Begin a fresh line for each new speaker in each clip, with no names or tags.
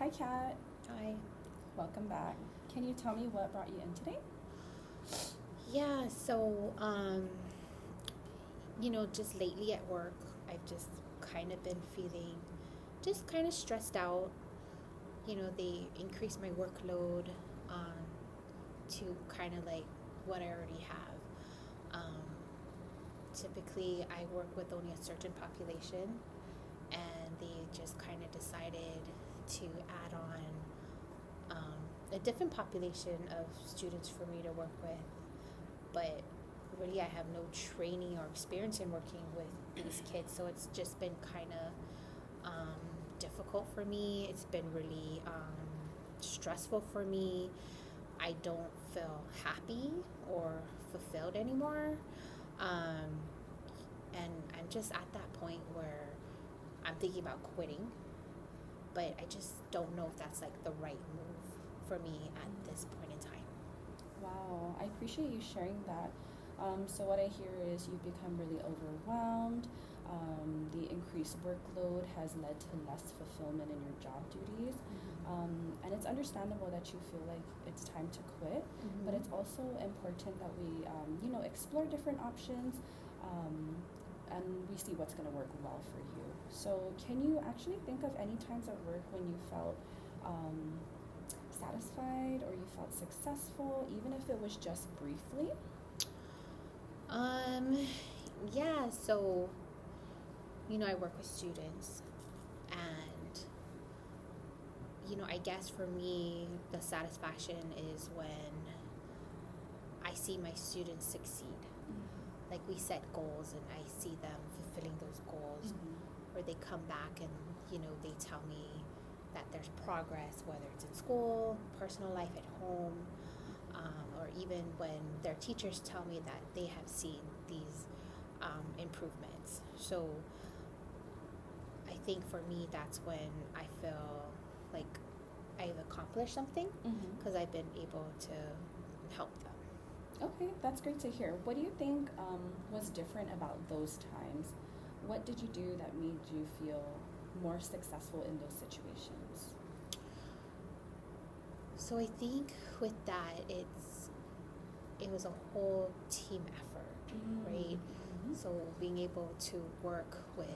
Hi, Kat.
Hi.
Welcome back. Can you tell me what brought you in today?
Yeah, just lately at work, I've just kind of been feeling just kind of stressed out. They increased my workload to kind of like what I already have. Um, Typically, I work with only a certain population, and they just kind of decided to add on a different population of students for me to work with, but really I have no training or experience in working with these kids, so it's just been kind of difficult for me. It's been really stressful for me. I don't feel happy or fulfilled anymore, and I'm just at that point where I'm thinking about quitting, but I just don't know if that's like the right move for me at this point in time.
Wow, I appreciate you sharing that. So what I hear is you've become really overwhelmed. The increased workload has led to less fulfillment in your job duties. And it's understandable that you feel like it's time to quit, but it's also important that we, explore different options, and we see what's going to work well for you. So can you actually think of any times at work when you felt satisfied or you felt successful, even if it was just briefly?
Yeah, so, I work with students, and, I guess for me, the satisfaction is when I see my students succeed. Like, we set goals, and I see them fulfilling those goals, or they come back and, they tell me that there's progress, whether it's in school, personal life at home, or even when their teachers tell me that they have seen these improvements. So I think for me, that's when I feel like I've accomplished something, because I've been able to help them.
Okay, that's great to hear. What do you think was different about those times? What did you do that made you feel more successful in those situations?
So I think with that, it was a whole team effort, right? So being able to work with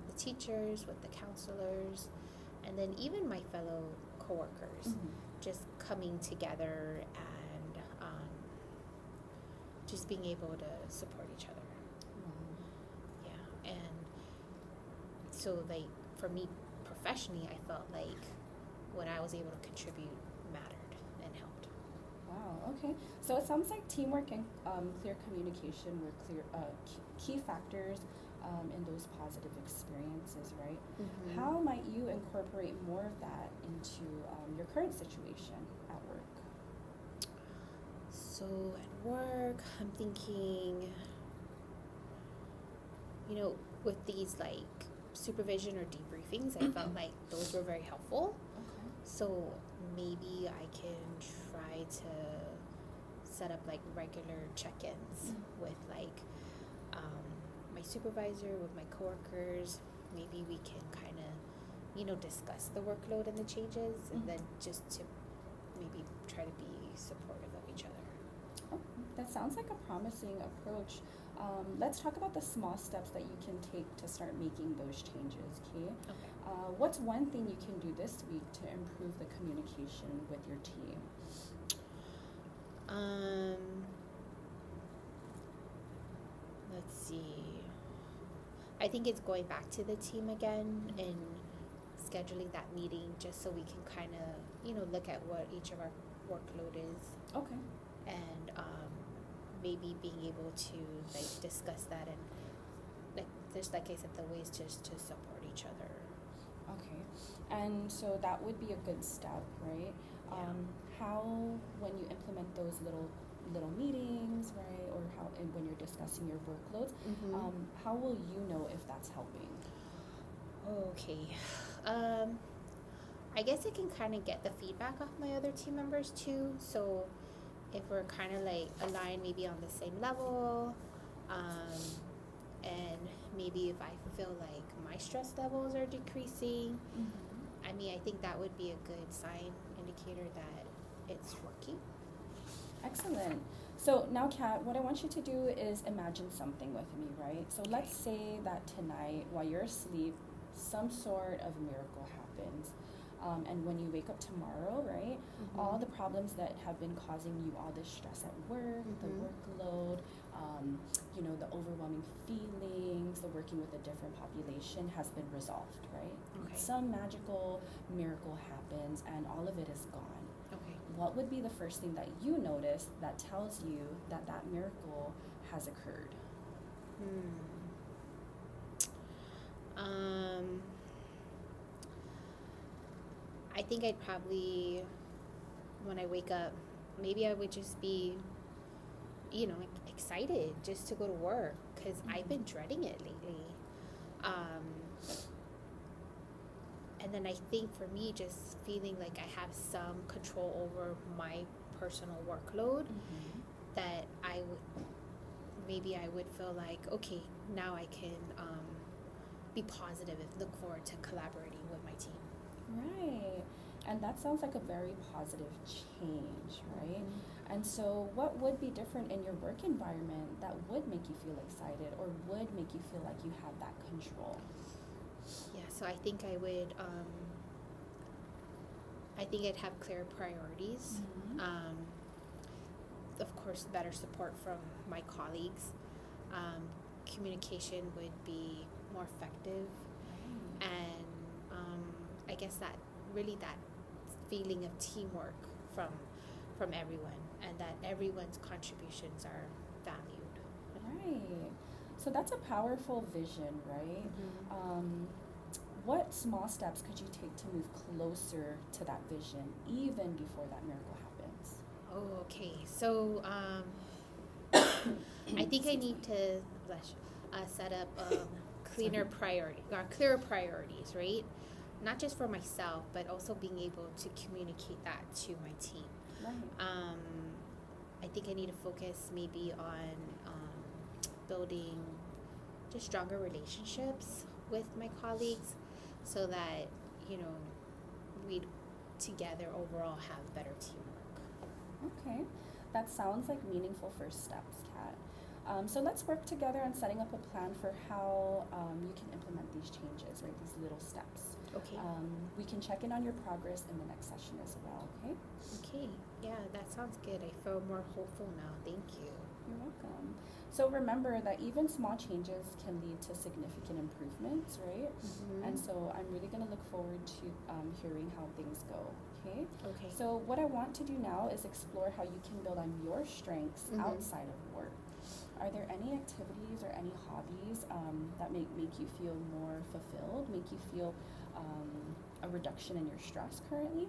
the teachers, with the counselors, and then even my fellow coworkers, just coming together and just being able to support each other. Yeah, and so like for me professionally, I felt like what I was able to contribute mattered and helped.
Wow, okay. So it sounds like teamwork and clear communication were key factors in those positive experiences, right? How might you incorporate more of that into your current situation at work?
So at work, I'm thinking, with these like supervision or debriefings, I felt like those were very helpful.
Okay.
So maybe I can try to set up like regular check-ins with like my supervisor, with my coworkers. Maybe we can kind of, discuss the workload and the changes, and then just to maybe try to be supportive of each other.
Oh, that sounds like a promising approach. Let's talk about the small steps that you can take to start making those changes, okay? What's one thing you can do this week to improve the communication with your team?
Let's see. I think it's going back to the team again and scheduling that meeting just so we can kind of, look at what each of our workload is.
Okay.
And maybe being able to like discuss that, and like there's, like I said, the ways just to support each other.
Okay, and so that would be a good step, right?
Yeah.
How, when you implement those little meetings, right, or how, and when you're discussing your workloads, how will you know if that's helping?
Okay. I guess I can kind of get the feedback off my other team members too. So if we're kind of like aligned, maybe on the same level, and maybe if I feel like my stress levels are decreasing, I mean, I think that would be a good sign indicator that it's working.
Excellent. So now, Kat, what I want you to do is imagine something with me, right? So let's say that tonight, while you're asleep, some sort of miracle happens. And when you wake up tomorrow, right, all the problems that have been causing you all this stress at work, the workload, the overwhelming feelings, the working with a different population has been resolved, right?
Okay.
Some magical miracle happens and all of it is gone.
Okay.
What would be the first thing that you notice that tells you that that miracle has occurred?
I think I'd probably, when I wake up, maybe I would just be, excited just to go to work because I've been dreading it lately. And then I think for me, just feeling like I have some control over my personal workload, that I would feel like, okay, now I can be positive and look forward to collaborating with my team.
Right. And that sounds like a very positive change, right? And so what would be different in your work environment that would make you feel excited or would make you feel like you have that control?
Yeah, so I think I would, I'd have clear priorities. Of course, better support from my colleagues. Communication would be more effective. And I guess that feeling of teamwork from everyone, and that everyone's contributions are valued.
Right. So that's a powerful vision, right? What small steps could you take to move closer to that vision even before that miracle happens?
Oh, okay. So I think I need to set up clearer priorities, right? Not just for myself, but also being able to communicate that to my team.
Right.
I think I need to focus maybe on building just stronger relationships with my colleagues so that, we'd together overall have better teamwork.
Okay. That sounds like meaningful first steps, Kat. So let's work together on setting up a plan for how you can implement these changes, right? These little steps.
Okay.
We can check in on your progress in the next session as well, okay?
Okay. Yeah, that sounds good. I feel more hopeful now. Thank you.
You're welcome. So remember that even small changes can lead to significant improvements, right? And so I'm really going to look forward to hearing how things go, okay?
Okay.
So what I want to do now is explore how you can build on your strengths outside of work. Are there any activities or any hobbies that make you feel more fulfilled, make you feel a reduction in your stress currently?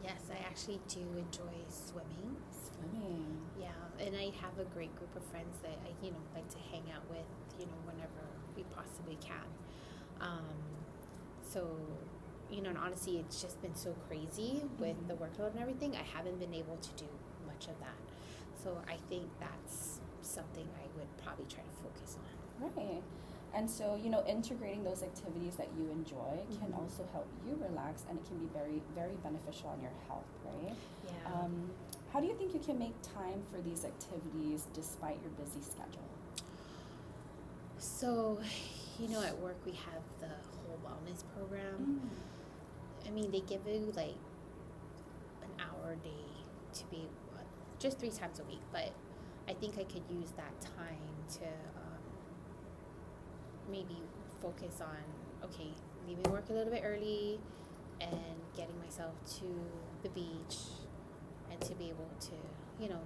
Yes, I actually do enjoy swimming.
Swimming.
Yeah, and I have a great group of friends that I, like to hang out with, whenever we possibly can. So, and honestly, it's just been so crazy with the workload and everything. I haven't been able to do much of that. So I think that's something I would probably try to focus on.
Right. And so, integrating those activities that you enjoy can also help you relax, and it can be very, very beneficial on your health, right?
Yeah.
How do you think you can make time for these activities despite your busy schedule?
So, at work we have the whole wellness program. I mean, they give you like an hour a day to be just 3 times a week, but I think I could use that time to maybe focus on, okay, leaving work a little bit early and getting myself to the beach and to be able to,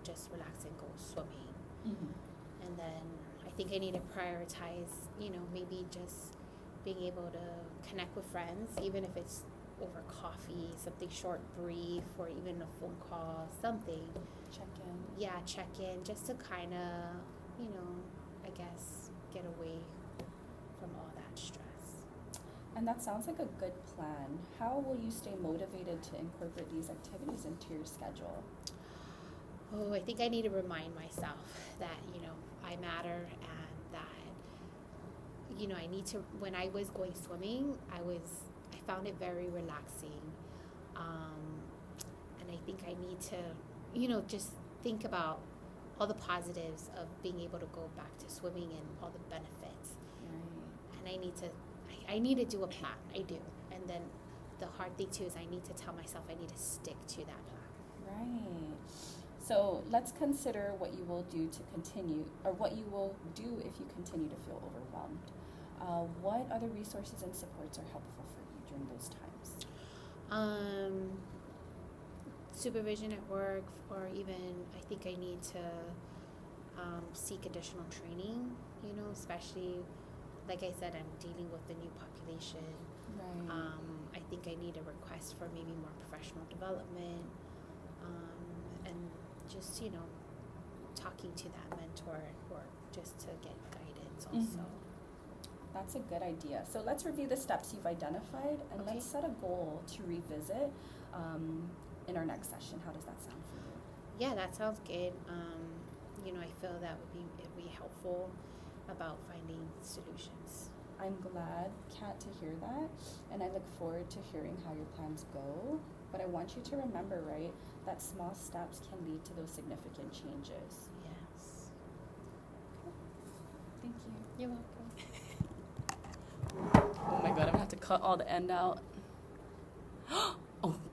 just relax and go swimming. And then I think I need to prioritize, maybe just being able to connect with friends, even if it's over coffee, something short, brief, or even a phone call, something.
Check in.
Yeah, check in, just to kind of, I guess, get away from all that stress.
And that sounds like a good plan. How will you stay motivated to incorporate these activities into your schedule?
Oh, I think I need to remind myself that, I matter, and that, I need to, when I was going swimming, I was I found it very relaxing. And I think I need to, just think about all the positives of being able to go back to swimming and all the benefits.
Right.
And I need to do a plan. I do. And then the hard thing too is I need to tell myself I need to stick to that plan.
Right. So let's consider what you will do to continue, or what you will do if you continue to feel overwhelmed. What other resources and supports are helpful for you during those times?
Supervision at work, or even I think I need to seek additional training, especially, like I said, I'm dealing with the new population.
Right.
I think I need a request for maybe more professional development, and just, talking to that mentor at work just to get guidance also.
That's a good idea. So let's review the steps you've identified, and
Okay.
let's set a goal to revisit in our next session. How does that sound for you?
Yeah, that sounds good. I feel that it'd be helpful about finding solutions.
I'm glad, Kat, to hear that, and I look forward to hearing how your plans go. But I want you to remember, right, that small steps can lead to those significant changes.
Yes.
Thank you.
You're welcome.
Oh my god, I'm gonna have to cut all the end out.